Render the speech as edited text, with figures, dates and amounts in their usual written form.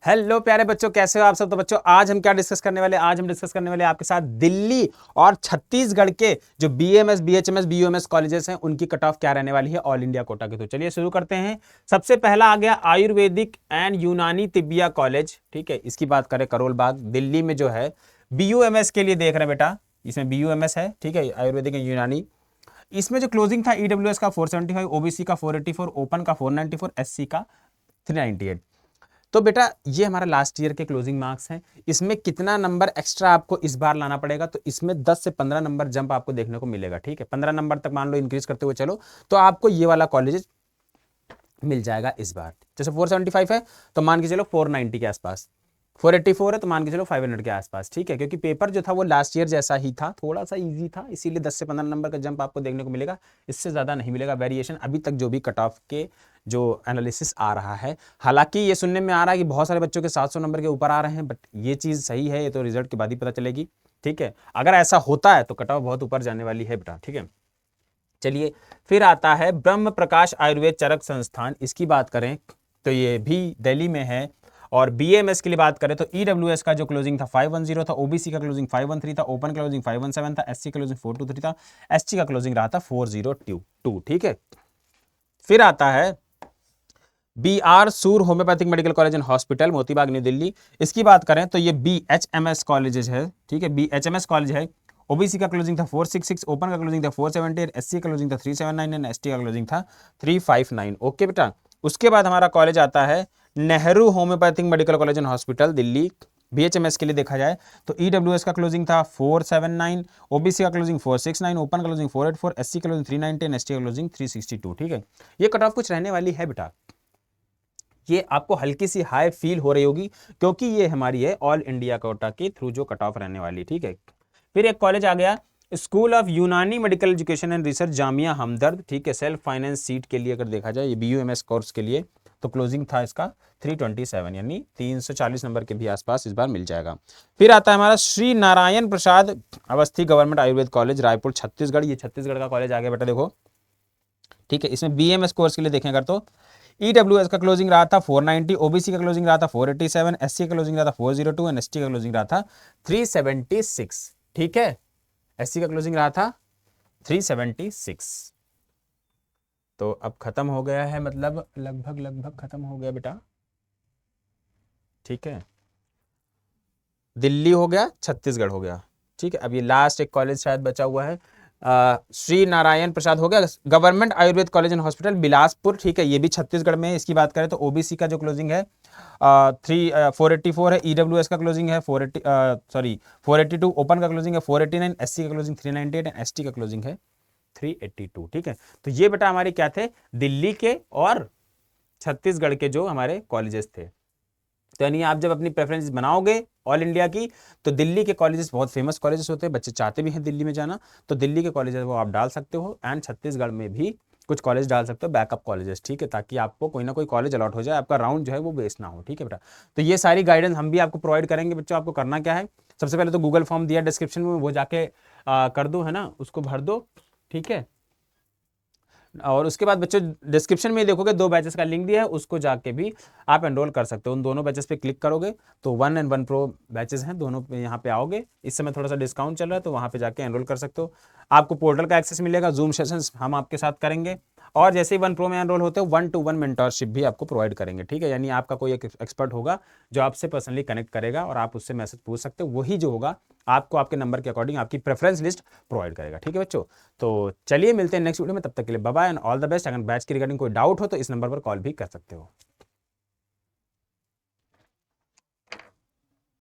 Hello प्यारे बच्चों, कैसे हो आप सब। तो बच्चों आज हम क्या डिस्कस करने वाले, आज हम डिस्कस करने वाले आपके साथ दिल्ली और छत्तीसगढ़ के जो बीएमएस, बीएचएमएस, बीयूएमएस कॉलेजेस हैं उनकी कट ऑफ क्या रहने वाली है ऑल इंडिया कोटा की। तो चलिए शुरू करते हैं। सबसे पहला आ गया आयुर्वेदिक एंड यूनानी तिब्बिया कॉलेज। ठीक है, इसकी बात करें करोल बाग दिल्ली में जो है बीयूएमएस के लिए देख रहे हैं बेटा, इसमें बीयूएमएस है। ठीक है, आयुर्वेदिक एंड यूनानी। इसमें जो क्लोजिंग था ईडब्ल्यूएस का 475, ओबीसी का 484, ओपन का 494, एससी का 398। तो बेटा ये हमारा लास्ट ईयर के क्लोजिंग मार्क्स हैं। इसमें कितना नंबर एक्स्ट्रा आपको इस बार लाना पड़ेगा, तो इसमें 10 से 15 नंबर जंप आपको देखने को मिलेगा। ठीक है, 15 नंबर तक मान लो इंक्रीज करते हुए चलो, तो आपको ये वाला कॉलेज मिल जाएगा इस बार। जैसे 475 है तो मान के चलो 490 के आसपास, 484 है तो मान के चलो 500 के आसपास। ठीक है, क्योंकि पेपर जो था वो लास्ट ईयर जैसा ही था, थोड़ा सा इजी था, इसीलिए 10 से 15 नंबर का जंप आपको देखने को मिलेगा, इससे ज़्यादा नहीं मिलेगा वेरिएशन अभी तक जो भी कट ऑफ के जो एनालिसिस आ रहा है। हालांकि ये सुनने में आ रहा है कि बहुत सारे बच्चों के 700 नंबर के ऊपर आ रहे हैं, बट ये चीज़ सही है, ये तो रिजल्ट के बाद ही पता चलेगी। ठीक है, अगर ऐसा होता है तो कट ऑफ बहुत ऊपर जाने वाली है बेटा। ठीक है, चलिए फिर आता है ब्रह्म प्रकाश आयुर्वेद चरक संस्थान। इसकी बात करें तो ये भी दिल्ली में है। और बीएमएस के लिए बात करें तो ईडब्ल्यूएस का जो क्लोजिंग था 510 था, ओबीसी का क्लोजिंग 513 था, ओपन क्लोजिंग 517 था, एससी का क्लोजिंग 423 था, एसटी का क्लोजिंग रहा था 402। ठीक है, फिर आता है बी आर सूर homeopathic medical college and hospital, Motibagh, new Delhi. इसकी बात करें तो ये बीएचएमएस कॉलेज है। ठीक है, बीएचएमएस कॉलेज है। ओबीसी का क्लोजिंग था 466, ओपन का क्लोजिंग था 478, एससी का क्लोजिंग था 379 एंड एसटी का क्लोजिंग था 359। ओके बेटा, उसके बाद हमारा कॉलेज आता है Nehru homeopathic medical college and hospital, Delhi. BHMS के लिए देखा जाए तो ईडब्ल्यूएस का क्लोजिंग था 479, ओबीसी का क्लोजिंग 469, ओपन का क्लोजिंग 484, एससी का क्लोजिंग 390, एसटी का क्लोजिंग 362। ठीक है, ये कट ऑफ कुछ रहने वाली है बेटा, ये आपको हल्की सी हाई फील हो रही होगी क्योंकि ये हमारी है ऑल इंडिया कोटा के थ्रू जो कट ऑफ रहने वाली। ठीक है, फिर एक कॉलेज आ गया school of Unani medical education and research, Jamia Hamdard. ठीक है, सेल्फ फाइनेंस सीट के लिए अगर देखा जाए ये बीयूएमएस कोर्स के लिए, तो क्लोजिंग था इसका 327, यानी 340 नंबर के भी आसपास इस बार मिल जाएगा। फिर आता है हमारा श्री नारायण प्रसाद अवस्थी गवर्नमेंट आयुर्वेद कॉलेज, रायपुर, छत्तीसगढ़। ये छत्तीसगढ़ का कॉलेज आ गया बेटा, देखो। ठीक है, इसमें बीएमएस कोर्स के लिए देखें अगर तो ईडब्ल्यूएस का क्लोजिंग रहा था 490, ओबीसी का क्लोजिंग रहा था 487, एससी का क्लोजिंग रहा था 402 एंड एसटी का क्लोजिंग रहा था 376। ठीक है, एससी का क्लोजिंग रहा था 376। तो अब खत्म हो गया है, मतलब लगभग लगभग खत्म हो गया बेटा। ठीक है, दिल्ली हो गया, छत्तीसगढ़ हो गया। ठीक है, अब ये लास्ट एक कॉलेज शायद बचा हुआ है, श्री नारायण प्रसाद हो गया, government Ayurveda college and hospital, Bilaspur. ठीक है, ये भी छत्तीसगढ़ में है। इसकी बात करें तो ओबीसी का जो क्लोजिंग है 484 है, ईडब्ल्यूएस का क्लोजिंग है 482, ओपन का क्लोजिंग है 489, एससी का क्लोजिंग 398 एंड एसटी का क्लोजिंग है 382। ठीक है, तो ये बेटा हमारे क्या थे, दिल्ली के और छत्तीसगढ़ के जो हमारे कॉलेजेस थे। तो यानी आप जब अपनी प्रेफरेंस बनाओगे ऑल इंडिया की, तो दिल्ली के कॉलेजेस बहुत फेमस कॉलेजेस होते हैं, बच्चे चाहते भी हैं दिल्ली में जाना, तो दिल्ली के कॉलेजेस वो आप डाल सकते हो। एंड छत्तीसगढ़ में भी कुछ कॉलेज डाल सकते हो, बैकअप कॉलेजेस। ठीक है, ताकि आपको कोई ना कोई कॉलेज अलॉट हो जाए, आपका राउंड जो है वो वेस्ट ना हो। ठीक है बेटा, तो ये सारी गाइडेंस हम भी आपको प्रोवाइड करेंगे। बच्चों आपको करना क्या है, सबसे पहले तो गूगल फॉर्म दिया डिस्क्रिप्शन में, वो जाके कर दो, है ना, उसको भर दो। ठीक है, और उसके बाद बच्चों डिस्क्रिप्शन में देखोगे 2 बैचेस का लिंक दिया है, उसको जाके भी आप एनरोल कर सकते हो। उन दोनों बैचेस पे क्लिक करोगे तो 1 एंड 1 प्रो बैचेस हैं, दोनों पे यहाँ पे आओगे। इस समय थोड़ा सा डिस्काउंट चल रहा है, तो वहाँ पे जाके एनरोल कर सकते हो। आपको पोर्टल का एक्सेस मिलेगा, जूम सेशंस हम आपके साथ करेंगे, और जैसे ही 1 प्रो में एनरोल होते हो 1-to-1 मेंटरशिप भी आपको प्रोवाइड करेंगे। ठीक है, यानी आपका कोई एक एक्सपर्ट होगा जो आपसे पर्सनली कनेक्ट करेगा और आप उससे मैसेज पूछ सकते हो, वही जो होगा आपको आपके नंबर के अकॉर्डिंग आपकी प्रेफरेंस लिस्ट प्रोवाइड करेगा। ठीक है बच्चों, तो चलिए मिलते हैं नेक्स्ट वीडियो में, तब तक के लिए bye bye and all the best. अगर बैच की रिगार्डिंग कोई डाउट हो तो इस नंबर पर कॉल भी कर सकते हो।